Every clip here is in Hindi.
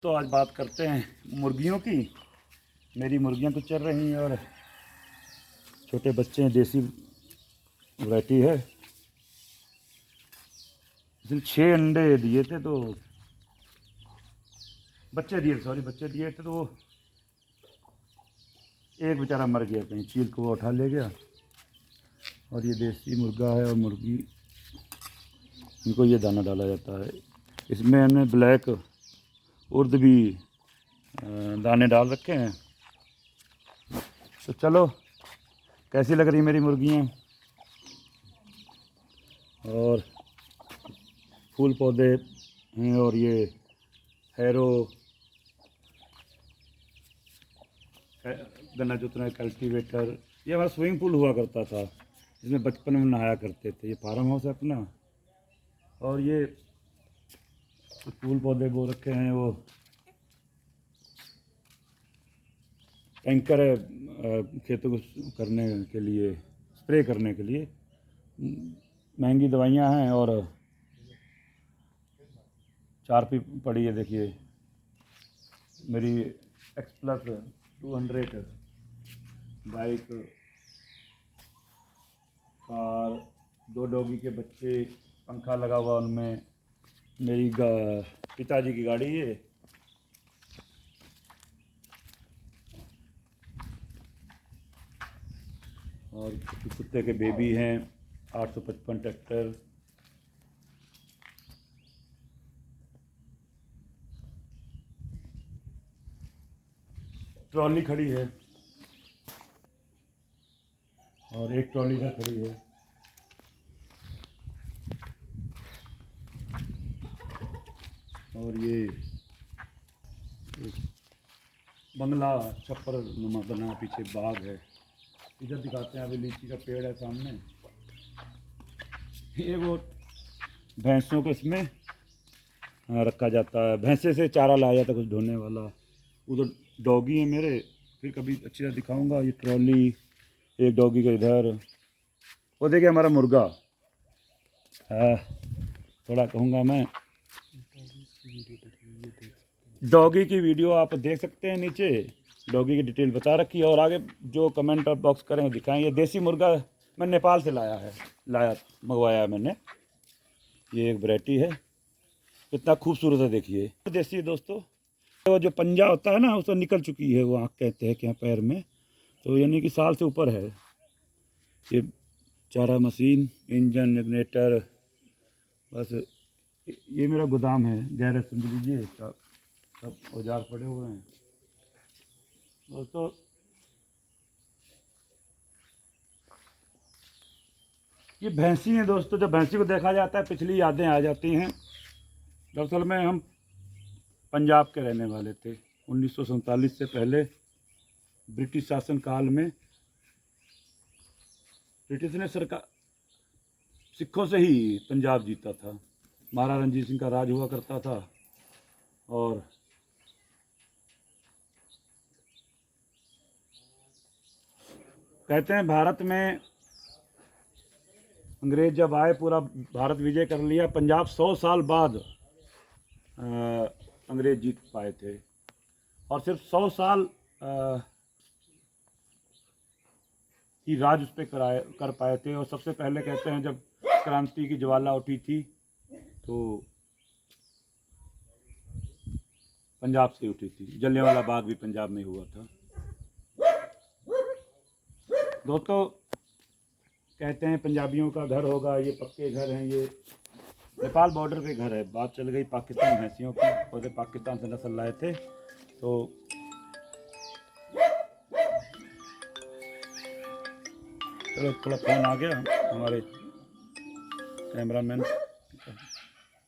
तो आज बात करते हैं मुर्गियों की। मेरी मुर्गियां तो चल रही हैं और छोटे बच्चे हैं, देसी वैरायटी है। इसने 6 अंडे दिए थे, तो बच्चे दिए थे, तो वो एक बेचारा मर गया, कहीं चील को वो उठा ले गया। और ये देसी मुर्गा है और मुर्गी, इनको ये दाना डाला जाता है। इसमें हमने ब्लैक उर्द भी दाने डाल रखे हैं। तो चलो, कैसी लग रही मेरी मुर्गियाँ। और फूल पौधे हैं, और ये हैरो गन्ना जोतना कल्टीवेटर, ये हमारा स्विमिंग पूल हुआ करता था जिसमें बचपन में नहाया करते थे। ये फार्म हाउस है अपना। और ये फूल पौधे बो रखे हैं, वो टैंकर है खेतों को करने के लिए, स्प्रे करने के लिए। महंगी दवाइयाँ हैं और चारपी पड़ी है। देखिए मेरी एक्सप्लस 200 बाइक, कार, 2 डॉगी के बच्चे, पंखा लगा हुआ उनमें, मेरी पिताजी की गाड़ी है। और कुत्ते के बेबी हैं, 855 ट्रैक्टर। ट्रॉली खड़ी है और एक ट्रॉली इधर खड़ी है। और ये एक बंगला छप्पर नुमा बना, पीछे बाग है। इधर दिखाते हैं, अभी लीची का पेड़ है सामने। ये वो भैंसों को इसमें रखा जाता है, भैंसे से चारा लाया जाता है कुछ ढोने वाला। उधर डॉगी है मेरे, फिर कभी अच्छी तरह दिखाऊंगा। ये ट्रॉली, एक डॉगी का इधर। वो देखिए हमारा मुर्गा है, थोड़ा कहूँगा मैं। डॉगी की वीडियो आप देख सकते हैं, नीचे डॉगी की डिटेल बता रखी है। और आगे जो कमेंट बॉक्स करेंगे दिखाएं। ये देसी मुर्गा मैं नेपाल से मंगवाया है मैंने। ये एक वैरायटी है, कितना खूबसूरत है देखिए। देसी है दोस्तों। वो जो पंजा होता है ना, उसको निकल चुकी है वो आँख, कहते हैं क्या पैर में, तो यानी कि साल से ऊपर है। ये चारा मशीन, इंजन, रेगुलेटर, बस ये मेरा गोदाम है। गैरेज समझ लीजिए, सब औजार पड़े हुए हैं दोस्तों। ये भैंसी हैं दोस्तों। जब भैंसी को देखा जाता है पिछली यादें आ जाती हैं। दरअसल में हम पंजाब के रहने वाले थे। 1947 से पहले ब्रिटिश शासन काल में ब्रिटिश ने सरकार सिखों से ही पंजाब जीता था। महाराजा रणजीत सिंह का राज हुआ करता था। और कहते हैं भारत में अंग्रेज जब आए, पूरा भारत विजय कर लिया, पंजाब 100 साल बाद अंग्रेज जीत पाए थे। और सिर्फ 100 साल ही राज उस पर कर पाए थे। और सबसे पहले कहते हैं जब क्रांति की ज्वाला उठी थी, तो पंजाब से उठी थी। जलियांवाला बाग भी पंजाब में हुआ था दोस्तों। कहते हैं पंजाबियों का घर होगा, ये पक्के घर हैं। ये नेपाल बॉर्डर पे घर है। बात चल गई पाकिस्तान भैंसियों की, और पाकिस्तान से नस्ल लाए थे। तो चलो, थोड़ा फ़ोन आ गया, हमारे कैमरामैन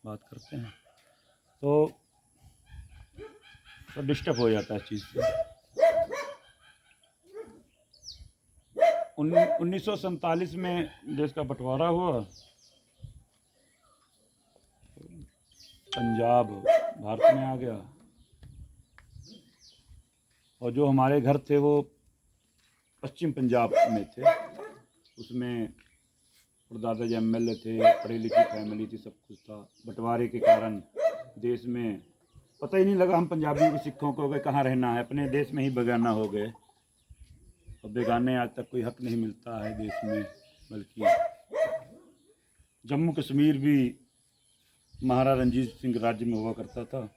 बात करते हैं, तो डिस्टर्ब हो जाता है इस चीज़ से। 1947 में देश का बंटवारा हुआ, पंजाब भारत में आ गया। और जो हमारे घर थे वो पश्चिम पंजाब में थे। उसमें दादाजी MLA थे, पढ़ी लिखी फैमिली थी, सब कुछ था। बंटवारे के कारण देश में पता ही नहीं लगा हम पंजाबियों को, सिखों को, कहाँ रहना है, अपने देश में ही बेगाना हो गए। और बेगाने आज तक कोई हक नहीं मिलता है देश में, बल्कि जम्मू कश्मीर भी महाराजा रणजीत सिंह राज्य में हुआ करता था।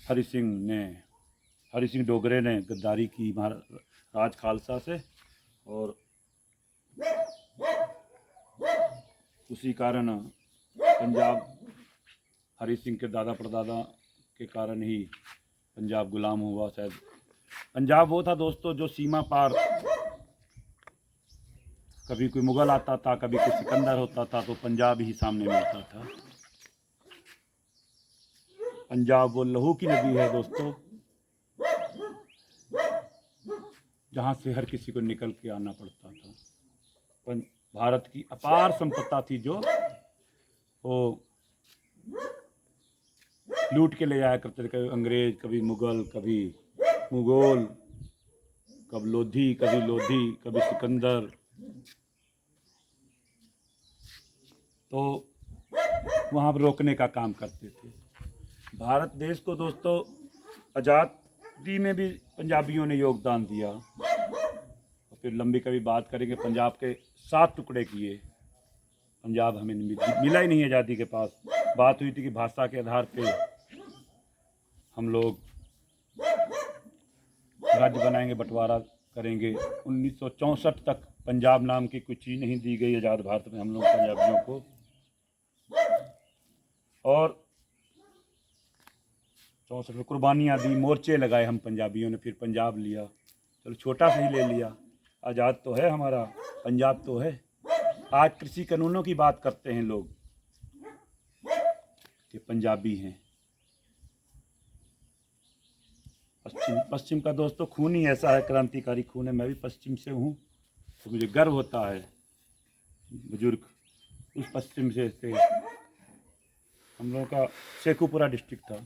हरि सिंह डोगरे ने गद्दारी की राज खालसा से, और उसी कारण पंजाब हरि सिंह के दादा परदादा के कारण ही पंजाब गुलाम हुआ। शायद पंजाब वो था दोस्तों जो सीमा पार, कभी कोई मुगल आता था, कभी कोई सिकंदर होता था, तो पंजाब ही सामने मिलता था। पंजाब वो लहू की नदी है दोस्तों, जहाँ से हर किसी को निकल के आना पड़ता था। भारत की अपार संपत्ति थी जो वो लूट के ले जाया करते थे, कभी अंग्रेज, कभी मुगल, कभी मुगल, कभी लोधी, कभी सिकंदर। तो वहाँ पर रोकने का काम करते थे। भारत देश को दोस्तों आज़ादी में भी पंजाबियों ने योगदान दिया। और फिर लंबी कभी बात करेंगे, पंजाब के 7 टुकड़े किए। पंजाब हमें मिला ही नहीं आज़ादी के पास। बात हुई थी कि भाषा के आधार पे हम लोग राज्य बनाएंगे, बंटवारा करेंगे। 1964 तक पंजाब नाम की कोई चीज़ नहीं दी गई आज़ाद भारत में हम लोग पंजाबियों को। और 64 में कुर्बानियाँ दी, मोर्चे लगाए हम पंजाबियों ने, फिर पंजाब लिया। चलो छोटा सा ही ले लिया, आज़ाद तो है हमारा, पंजाब तो है। आज कृषि कानूनों की बात करते हैं लोग कि पंजाबी हैं। पश्चिम का दोस्तों खून ही ऐसा है, क्रांतिकारी खून है। मैं भी पश्चिम से हूँ, तो मुझे गर्व होता है। बुजुर्ग उस पश्चिम से थे। हम लोगों का शेखुपुरा डिस्ट्रिक्ट था,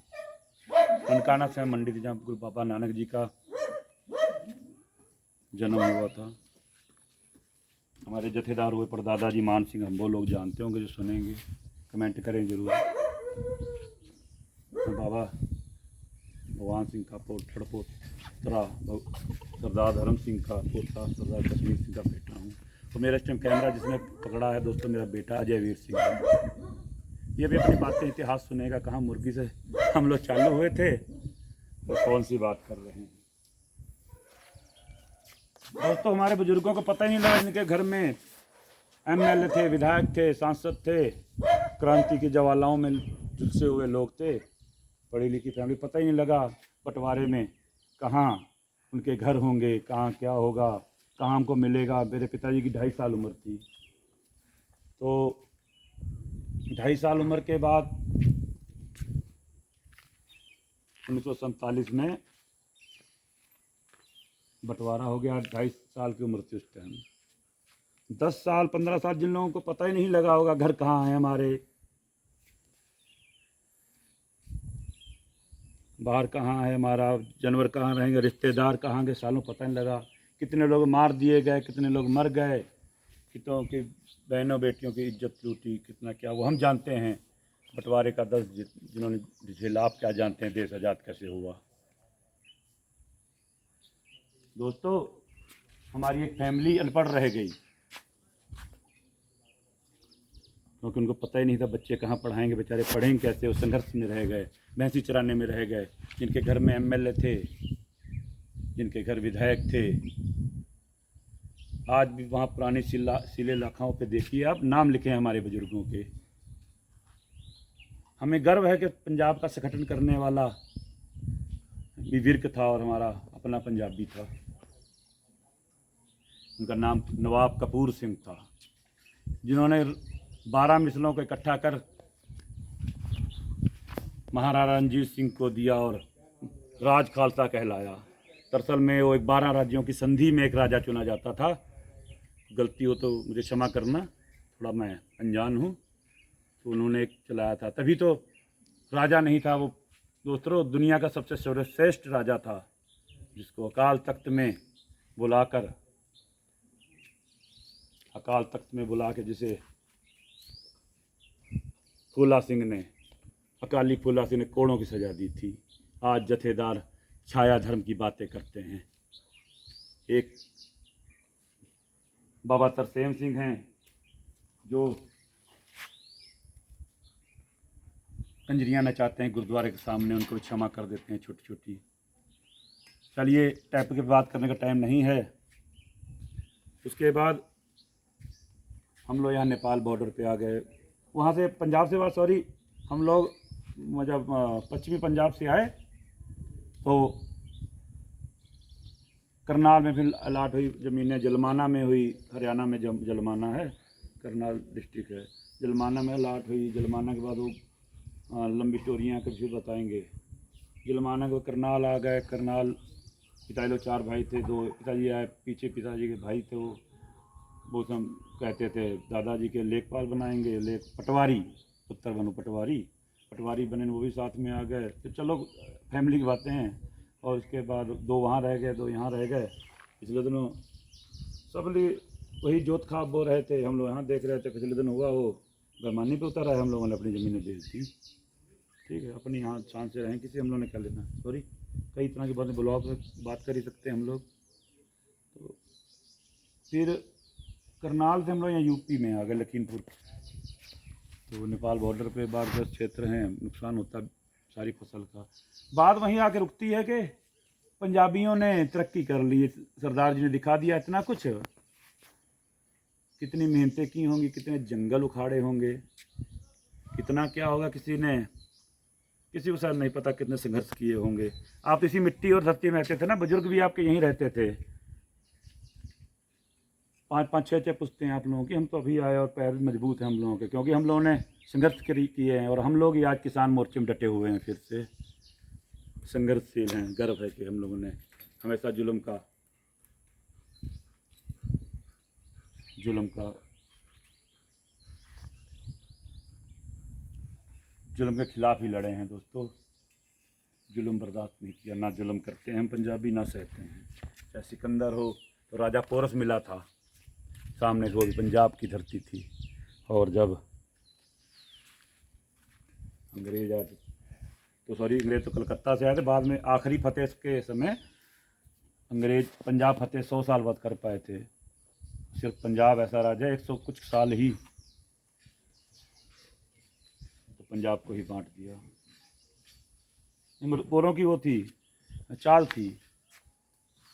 ननकाना से मंडी थी, जहाँ गुरु बाबा नानक जी का जन्म हुआ था। हमारे जथेदार हुए परदादा जी मान सिंह, हम वो लोग जानते होंगे, जो सुनेंगे कमेंट करें जरूर। बाबा भगवान सिंह का पोतरा सरदार धर्म सिंह का पोता सरदार कश्मीर सिंह का बेटा हूँ। तो मेरा इस टाइम कैमरा जिसने पकड़ा है दोस्तों, मेरा बेटा अजय वीर सिंह है। ये भी अपनी बातें इतिहास सुनेगा, कहाँ मुर्गी से हम लोग चालू हुए थे तो कौन सी बात कर रहे हैं। दोस्तों हमारे बुजुर्गों को पता ही नहीं लगा, इनके घर में एमएलए थे, विधायक थे, सांसद थे, क्रांति की ज्वालाओं में झुलसे हुए लोग थे, पढ़ी लिखी फैमिली। पता ही नहीं लगा बंटवारे में कहाँ उनके घर होंगे, कहाँ क्या होगा, कहाँ हमको मिलेगा। मेरे पिताजी की 2.5 साल उम्र थी, तो 2.5 साल उम्र के बाद 1947 में बंटवारा हो गया। 2.5 साल की उम्र थी उस टाइम। 10 साल 15 साल जिन लोगों को पता ही नहीं लगा होगा घर कहाँ है हमारे, बाहर कहाँ है हमारा, जानवर कहाँ रहेंगे, रिश्तेदार कहाँ गए, सालों पता नहीं लगा। कितने लोग मार दिए गए, कितने लोग मर गए, कितनों की बहनों बेटियों की इज्जत लूटी, कितना क्या वो हम जानते हैं। बंटवारे का 10 जिन्होंने झेला, आप क्या जानते हैं देश आज़ाद कैसे हुआ। दोस्तों हमारी एक फैमिली अनपढ़ रह गई, क्योंकि उनको पता ही नहीं था बच्चे कहाँ पढ़ाएंगे, बेचारे पढ़ेंगे कैसे। वो संघर्ष में रह गए, भैंसी चराने में रह गए। जिनके घर में एमएलए थे, जिनके घर विधायक थे, आज भी वहाँ पुरानी सिले लाखाओं पे देखिए आप, नाम लिखे हैं हमारे बुजुर्गों के। हमें गर्व है कि पंजाब का संगठन करने वाला भी विर्क था और हमारा अपना पंजाबी था। उनका नाम नवाब कपूर सिंह था, जिन्होंने 12 मिसलों को इकट्ठा कर महाराजा रणजीत सिंह को दिया और राज खालसा कहलाया। दरअसल में वो 12 राज्यों की संधि में एक राजा चुना जाता था। गलती हो तो मुझे क्षमा करना, थोड़ा मैं अनजान हूँ। तो उन्होंने एक चलाया था, तभी तो राजा नहीं था वो दोस्तों, दुनिया का सबसे सर्वश्रेष्ठ राजा था, जिसको अकाल तख्त में बुला के जिसे फूला सिंह ने अकाली फूला सिंह ने कोड़ों की सजा दी थी। आज जथेदार छाया धर्म की बातें करते हैं। एक बाबा तरसेम सिंह हैं जो कंजरियाँ नचाते हैं गुरुद्वारे के सामने, उनको क्षमा कर देते हैं छोटी छोटी। चलिए, टैप के बात करने का टाइम नहीं है। उसके बाद हम लोग यहाँ नेपाल बॉर्डर पे आ गए। वहाँ से पंजाब से बात सॉरी हम लोग जब पश्चिमी पंजाब से आए तो करनाल में फिर अलाट हुई ज़मीनें। जलमाना में हुई, हरियाणा में जलमाना है, करनाल डिस्ट्रिक्ट है। जलमाना में अलाट हुई। जलमाना के बाद वो लंबी स्टोरियाँ कभी फिर बताएंगे। जलमाना के करनाल आ गए। करनाल पिताजी लोग 4 भाई थे। 2 पिताजी आए, पीछे पिताजी के भाई थे वो सब कहते थे दादाजी के लेखपाल बनाएंगे, लेख पटवारी, उत्तर बनो पटवारी बने, वो भी साथ में आ गए। तो चलो फैमिली की बातें हैं। और उसके बाद 2 वहाँ रह गए, 2 यहाँ रह गए। पिछले दिनों सब वही जोत खाब बो रहे थे, हम लोग यहाँ देख रहे थे। पिछले दिन हुआ वो बेमानी पे उतर आए, हम लोगों ने अपनी ज़मीनें बेच दी। ठीक है, अपनी यहाँ शान से रहें, किसी हम लोगों ने क्या लेना। सॉरी, कई तरह की बातें ब्लॉग में बात कर ही सकते हैं हम लोग। तो फिर करनाल से हम लोग यहाँ यूपी में आ गए, लखीमपुर। तो नेपाल बॉर्डर पे बाढ़ग्रस्त क्षेत्र हैं, नुकसान होता है सारी फसल का। बात वहीं आके रुकती है कि पंजाबियों ने तरक्की कर ली। सरदार जी ने दिखा दिया इतना कुछ। कितनी मेहनतें की होंगी, कितने जंगल उखाड़े होंगे, कितना क्या होगा, किसी को शायद नहीं पता कितने संघर्ष किए होंगे। आप इसी मिट्टी और धरती में रहते थे ना, बुजुर्ग भी आपके यहीं रहते थे। 5-5, 6-6 पुश्तें आप लोगों की। हम तो अभी आए और पैर मजबूत हैं हम लोगों के, क्योंकि हम लोगों ने संघर्ष किए हैं। और हम लोग ही आज किसान मोर्चे में डटे हुए हैं, फिर से संघर्षशील हैं। गर्व है कि हम लोगों ने हमेशा जुल्म के खिलाफ ही लड़े हैं दोस्तों। जुल्म बर्दाश्त नहीं किया। ना जुल्म करते हैं हम पंजाबी, ना सहते हैं। चाहे सिकंदर हो तो राजा पोरस मिला था सामने से, वो भी पंजाब की धरती थी। और जब अंग्रेज आए अंग्रेज तो कलकत्ता से आए थे। बाद में आखिरी फतेह के समय अंग्रेज पंजाब फतेह 100 साल बाद कर पाए थे। सिर्फ पंजाब ऐसा राज्य है 100 कुछ साल ही, तो पंजाब को ही बांट दिया। पोरों की वो थी, चाल थी।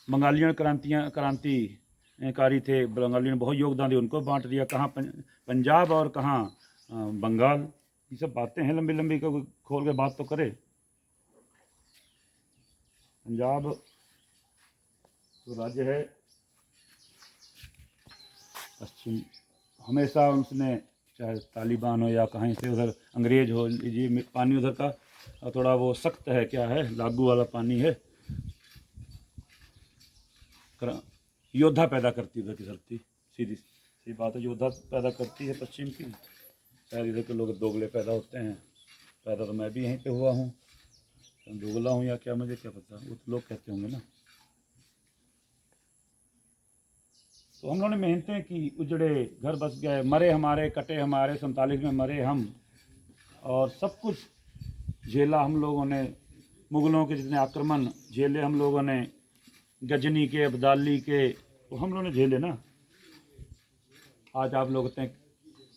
बंगालियों क्रांतिकारी थे, बंगालियों ने बहुत योगदान दिया, उनको बांट दिया। कहाँ पंजाब और कहाँ बंगाल। ये सब बातें हैं लंबी लंबी, को खोल के बात तो करे। पंजाब तो राज्य है पश्चिम, हमेशा उसने, चाहे तालिबान हो या कहीं से उधर अंग्रेज हो लीजिए, पानी उधर का थोड़ा वो सख्त है, क्या है, लागू वाला पानी है। योद्धा पैदा करती उधर की धरती, सीधी बात है, योद्धा पैदा करती है पश्चिम की। शायद इधर के लोग दोगले पैदा होते हैं। पैदा तो मैं भी यहीं पे हुआ हूँ, दोगला हूँ या क्या, मुझे क्या पता, वो तो लोग कहते होंगे ना। तो हम लोगों ने मेहनतें की, उजड़े घर बस गए, मरे हमारे, कटे हमारे, 47 में मरे हम। और सब कुछ झेला हम लोगों ने। मुग़लों के जितने आक्रमण झेले हम लोगों ने, गजनी के, अब्दाली के, तो हम लोगों ने झेले ना। आज आप लोग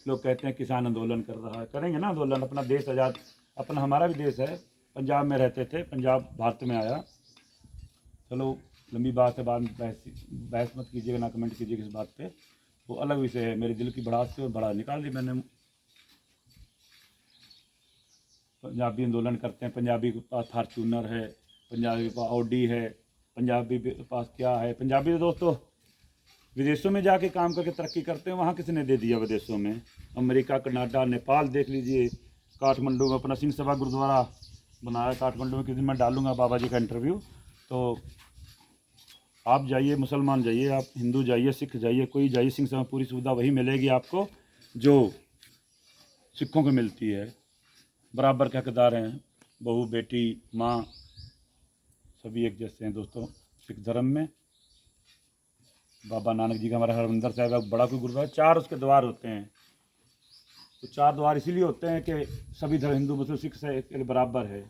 कहते हैं किसान आंदोलन कर रहा है, करेंगे ना आंदोलन। अपना देश आज़ाद, अपना हमारा भी देश है। पंजाब में रहते थे, पंजाब भारत में आया। चलो लंबी बात है, बाद में बहस मत कीजिएगा, ना कमेंट कीजिएगा इस बात पे, वो अलग विषय है। मेरे दिल की भड़ास से बड़ा निकाल दी मैंने। पंजाबी आंदोलन करते हैं, पंजाबी के पास फार्चूनर है, पंजाबी के पास ऑडी है, पंजाबी के पास क्या है। पंजाबी तो दोस्तों विदेशों में जाके काम करके तरक्की करते हैं। वहाँ किसने दे दिया विदेशों में? अमेरिका, कनाडा, नेपाल देख लीजिए। काठमांडू में अपना सिंह सभा गुरुद्वारा बनाया काठमांडू में। किसी दिन मैं डालूंगा बाबा जी का इंटरव्यू, तो आप जाइए, मुसलमान जाइए, आप हिंदू जाइए, सिख जाइए, कोई जाइए, सिंह सभा पूरी सुविधा वही मिलेगी आपको जो सिखों को मिलती है। बराबर के हकदार हैं, बहू, बेटी, माँ, सभी एक जैसे हैं दोस्तों सिख धर्म में। बाबा नानक जी का हमारा हरमंदिर साहिब बड़ा कोई गुरुद्वारा, 4 उसके द्वार होते हैं। तो 4 द्वार इसीलिए होते हैं कि सभी धर्म, हिंदू मुस्लिम सिख से के लिए बराबर है।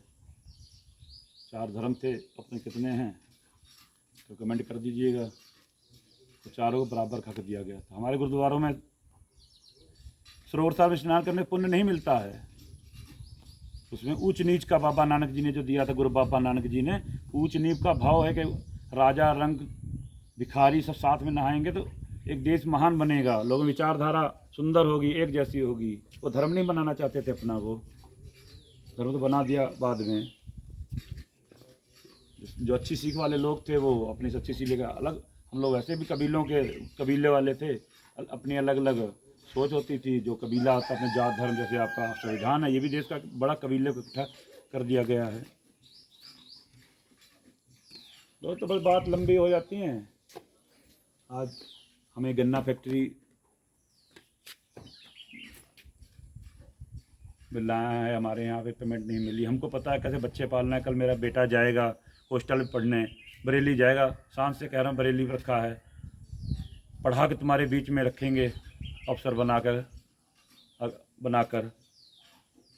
4 धर्म थे, अपने कितने हैं तो कमेंट कर दीजिएगा। तो चारों को बराबर हक दिया गया था। हमारे गुरुद्वारों में सरोवर साहब स्नान करने पुण्य नहीं मिलता है, उसमें ऊंच नीच का बाबा नानक जी ने जो दिया था, गुरु बाबा नानक जी ने ऊंच नीच का भाव है कि राजा रंग भिखारी सब साथ में नहाएंगे तो एक देश महान बनेगा, लोगों की विचारधारा सुंदर होगी, एक जैसी होगी। वो धर्म नहीं बनाना चाहते थे अपना, वो धर्म तो बना दिया बाद में। जो अच्छी सीख वाले लोग थे वो अपनी सच्ची सीख लेकर अलग, हम लोग वैसे भी कबीले वाले थे, अपनी अलग अलग सोच होती थी। जो कबीला होता अपने जात धर्म, जैसे आपका संविधान है, ये भी देश का बड़ा कबीले को इकट्ठा कर दिया गया है। तो बस बात लंबी हो जाती है। आज हमें गन्ना फैक्ट्री मिल रहा है, हमारे यहाँ पे पेमेंट नहीं मिली। हमको पता है कैसे बच्चे पालना है। कल मेरा बेटा जाएगा हॉस्टल में पढ़ने, बरेली जाएगा, सांस से कह रहा हूँ, बरेली रखा है, पढ़ा के तुम्हारे बीच में रखेंगे अफसर बनाकर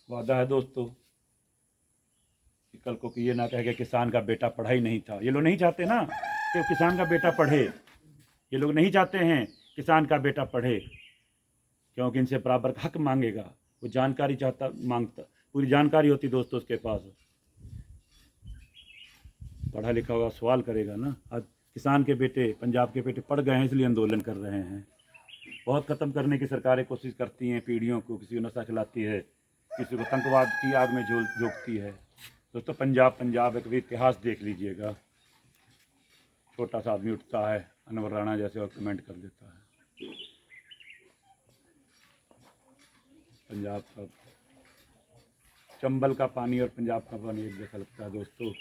वादा है दोस्तों कि कल को कि ये ना कहे कि किसान का बेटा पढ़ा ही नहीं था। ये लोग नहीं चाहते ना कि किसान का बेटा पढ़े, ये लोग नहीं चाहते हैं किसान का बेटा पढ़े, क्योंकि इनसे बराबर हक मांगेगा। वो जानकारी मांगता, पूरी जानकारी होती दोस्तों उसके पास, पढ़ा लिखा होगा, सवाल करेगा ना। आज किसान के बेटे, पंजाब के बेटे पढ़ गए हैं, इसलिए आंदोलन कर रहे हैं। बहुत ख़त्म करने की सरकारें कोशिश करती हैं पीढ़ियों को, किसी को नशा खिलाती है, किसी को आतंकवाद की आग में झोंकती है। दोस्तों पंजाब एक भी इतिहास देख लीजिएगा। छोटा सा आदमी उठता है अनवर राणा जैसे और कमेंट कर देता है। पंजाब का चंबल का पानी और पंजाब का पानी एक जैसा लगता है दोस्तों।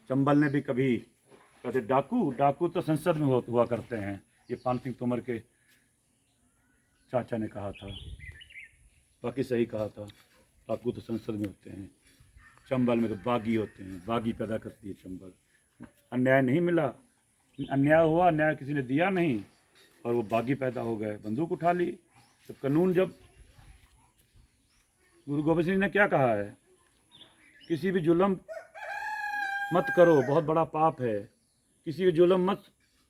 चंबल ने भी कभी कहते डाकू तो संसद में हुआ करते हैं, ये पान सिंह तोमर के चाचा ने कहा था, बाकी सही कहा था। डाकू तो संसद में होते हैं, चंबल में तो बागी होते हैं, बागी पैदा करती है चंबल। अन्याय नहीं मिला, अन्याय हुआ, अन्याय किसी ने दिया नहीं और वो बागी पैदा हो गए, बंदूक उठा ली। तो कानून, जब गुरु गोबिंद सिंह ने क्या कहा है, किसी भी जुल्म मत करो, बहुत बड़ा पाप है। किसी भी जुल्म मत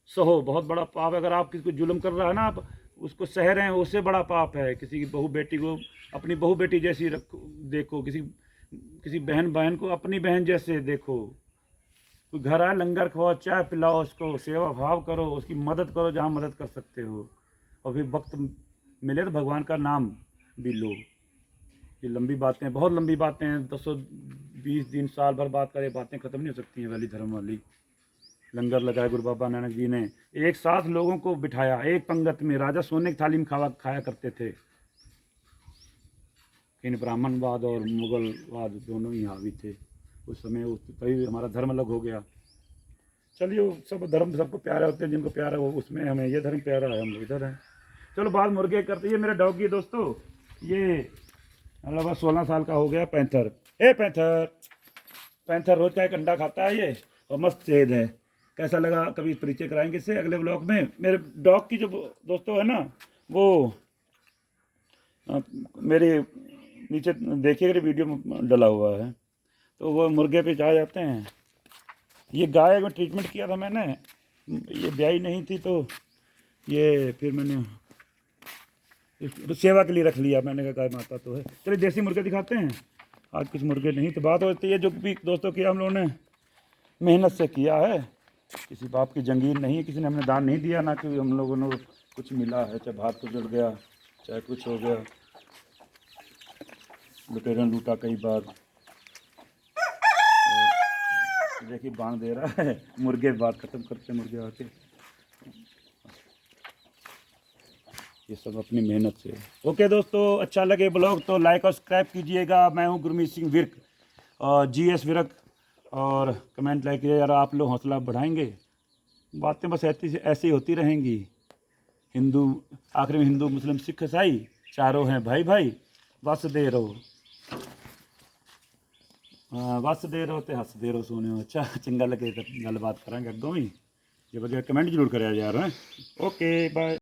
सहो, बहुत बड़ा पाप है। अगर आप किसी को जुल्म कर रहा है ना, आप उसको सह रहे हैं, उससे बड़ा पाप है। किसी की बहू बेटी को अपनी बहू बेटी जैसी देखो, किसी बहन को अपनी बहन जैसे देखो। कोई घर आए, लंगर खवाओ, चाय पिलाओ, उसको सेवा भाव करो, उसकी मदद करो जहाँ मदद कर सकते हो, और फिर वक्त मिले तो भगवान का नाम भी लो। ये लंबी बातें, बहुत लंबी बातें हैं, 220 दिन साल भर बात करें, बातें ख़त्म नहीं हो सकती हैं वाली धर्म वाली। लंगर लगाया गुरु बाबा नानक जी ने, एक साथ लोगों को बिठाया एक पंगत में। राजा सोने की थाली में खाया करते थे। इन ब्राह्मणवाद और मुगलवाद दोनों ही हावी थे उस समय, तभी हमारा धर्म अलग हो गया। चलिए, सब धर्म सबको प्यारे होते हैं, जिनको प्यारा हो उसमें, हमें ये धर्म प्यारा है, हम लोग इधर हैं। चलो बात मुर्गे करते। ये मेरा डॉगी है दोस्तों, ये लगभग 16 साल का हो गया। पैंथर, पैंथर रोज का एक अंडा खाता है ये, और मस्त सेहत है। कैसा लगा कभी परिचय कराएंगे इससे अगले ब्लॉग में। मेरे डॉग की जो दोस्तों है ना, वो मेरे नीचे देखिए वीडियो में डला हुआ है, तो वो मुर्गे पे जा जाते हैं। ये गाय में ट्रीटमेंट किया था मैंने, ये ब्याई नहीं थी, तो ये फिर मैंने सेवा के लिए रख लिया। मैंने कहा गाय माता तो है। चलिए देसी मुर्गे दिखाते हैं। आज कुछ मुर्गे नहीं, तो बात होती है जो भी दोस्तों की हम लोगों ने मेहनत से किया है, किसी बाप की जंगीर नहीं है, किसी ने हमने दान नहीं दिया, ना कि हम लोगों ने कुछ मिला है, चाहे भात को जल गया, चाहे कुछ हो गया, लुटेरों ने लूटा कई बार। देखिए बांध दे रहा है, मुर्गे बात ख़त्म करते मुर्गे आके। ये सब अपनी मेहनत से। ओके दोस्तों, अच्छा लगे ब्लॉग तो लाइक और सब्सक्राइब कीजिएगा। मैं हूँ गुरमीत सिंह विर्क और GS विर्क, और कमेंट लाइक यार, आप लोग हौसला बढ़ाएंगे। बातें बस ऐसी होती रहेंगी। हिंदू, आखिर में हिंदू मुस्लिम सिख ईसाई चारों हैं भाई भाई। वसदे रहो ते हसदे रहो सोने। अच्छा चंगा लगे तो गलबात करांगे अगों ही। जे वगैरह कमेंट जरूर करें यार। Okay bye.